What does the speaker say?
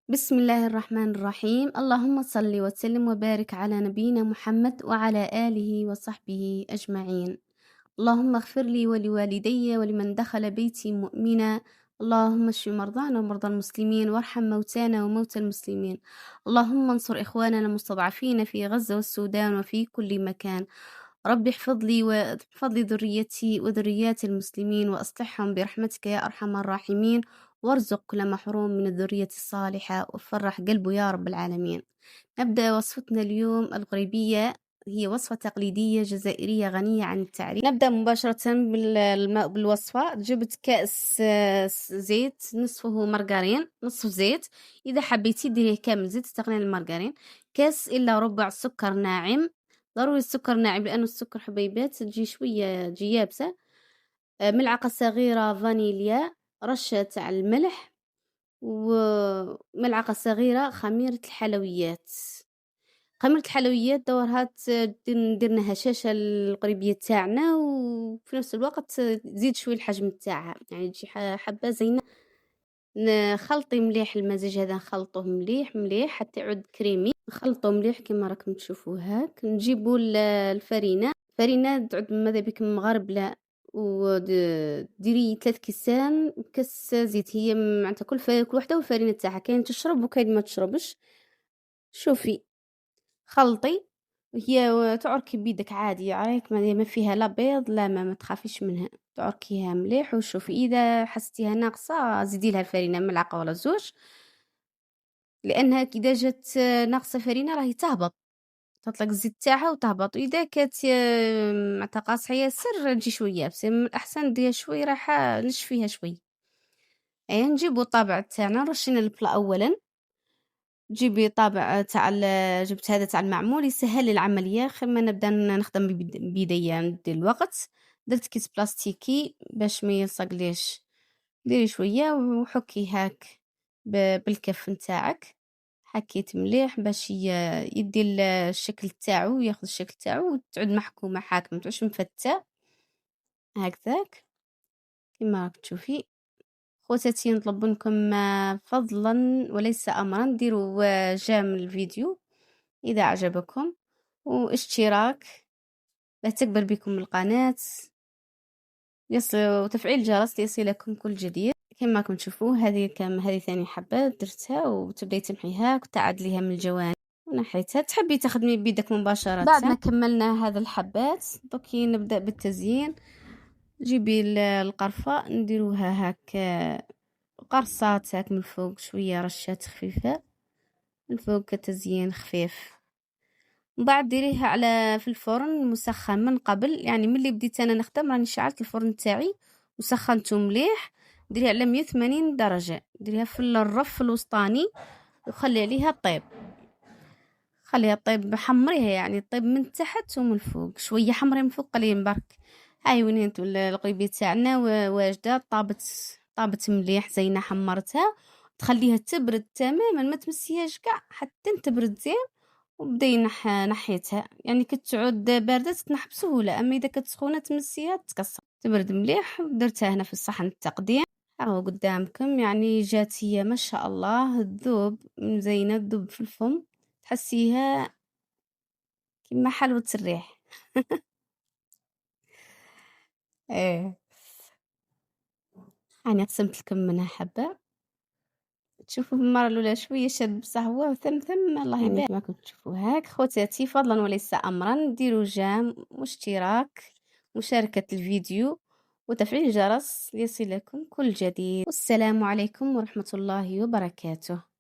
بسم الله الرحمن الرحيم. اللهم صل وسلم وبارك على نبينا محمد وعلى آله وصحبه أجمعين. اللهم اغفر لي ولوالدي ولمن دخل بيتي مؤمنا. اللهم اشف مرضانا ومرضى المسلمين وارحم موتانا وموتى المسلمين. اللهم انصر إخواننا المستضعفين في غزة والسودان وفي كل مكان. رب احفظ لي ذريتي وذريات المسلمين وأصلحهم برحمتك يا أرحم الراحمين، وارزق كل محروم من الذرية الصالحة وفرح قلبه يا رب العالمين. نبدأ وصفتنا اليوم الغريبية، هي وصفة تقليدية جزائرية غنية عن التعريف. نبدأ مباشرة بالوصفة. جبت كأس زيت، نصفه مارغرين، نصف زيت. إذا حبيتي ديريه كامل زيت تستغني عن المارغرين. كأس إلا ربع سكر ناعم، ضروري السكر ناعم لأنه السكر حبيبات تجي شوية تجي يابسة. ملعقة صغيرة فانيليا، رشة تاع الملح، وملعقة صغيرة خميرة الحلويات. خميرة الحلويات دورها ندير هشاشة القريبية تاعنا، وفي نفس الوقت تزيد شوي الحجم تاعها، يعني تجي حبة زينة. نخلطي مليح المزيج هذا، نخلطوه مليح مليح حتى يعود كريمي. نخلطوه مليح كما راكم تشوفوا هاك. نجيبوا الفرينة، فرينة تعود ماذا بك مغربلة، وديري 3 كيسان كاس زيت. هي معناتها كل وحده والفرينة تاعها، كاين تشرب وكاين ما تشربش. شوفي، خلطي، هي تعركي بيدك عادي، عليك ما فيها لا بيض لا ما تخافيش منها. تعركيها مليح وشوفي إذا حسيتيها ناقصة زيدي لها الفرينة ملعقة ولا زوج، لأنها إذا جات ناقصة فرينة راهي تهبط، تطلق الزيت تاعها وتهبط. وإذا كانت معناتها قاصحة ياسر تجي شوية، بس من الأحسن ديها شوي رايحة نشفيها شوي. نجيبو الطابع تاعنا، رشينا البلا أولا. جيبي طابع تاع جبت هذا تاع المعمول يسهل لي العملية، خير ما نبدا نخدم بيديا ندير الوقت. درت كيس بلاستيكي باش ما يلصقليش. ديري شوية وحكي هاك بالكف نتاعك. حكيت مليح باش يدي الشكل تاعو، ياخذ الشكل تاعو وتعود محكومة حاكمة، متعودش مفتة هكذاك كما راك تشوفي. خواتاتي نطلب منكم فضلا وليس أمرا ديروا جام الفيديو إذا عجبكم، واشتراك باش تكبر بكم القناة، وتفعيل الجرس ليصلكم كل جديد. كما راكم تشوفوا هذه ثاني حبة درتها، وتبداي تمحيها وتعدليها من الجوانب ونحيتها. تحبي تخدمي بيدك مباشرة. بعد ما كملنا هذا الحبات دوكي نبدأ بالتزيين. جيبي القرفة نديروها هاك قرصات هاك من فوق، شوية رشات خفيفة من فوق كتزيين خفيف. من بعد ديريها في الفرن مسخن من قبل، يعني ملي بديت انا نخدم راني شعلت الفرن تاعي وسخنته مليح. ديريها على 180 درجة، ديريها في الرف الوسطاني وخلي عليها طيب. خليها طيب، حمريها يعني طيب من تحت ومن فوق، شوية حمري من فوق قليل برك. هاي وين انتو القريبية تاعنا واجدة طابت مليح زينا، حمرتها. تخليها تبرد تماما، ما تمسيهاش كاع حتى تبرد زين. وبدي نحيتها، يعني كتعود باردة تتنح بسهولة، أما إذا كانت سخونة تمسيها تتكسر. تبرد مليح. درتها هنا في الصحن التقديم، أهو قدامكم. يعني جات هي ما شاء الله تذوب زينة، تذوب في الفم، تحسيها كيما حلوة الريح. ايه، أنا قسمت لكم منها حبة. تشوفوا المرة الأولى شوية شد بصح هو ثم الله يبارك. يعني كما كنتم تشوفوا هاك خواتاتي، فضلا وليس أمرا ديروا جام واشتراك مشاركة الفيديو وتفعيل الجرس ليصلكم كل جديد. والسلام عليكم ورحمة الله وبركاته.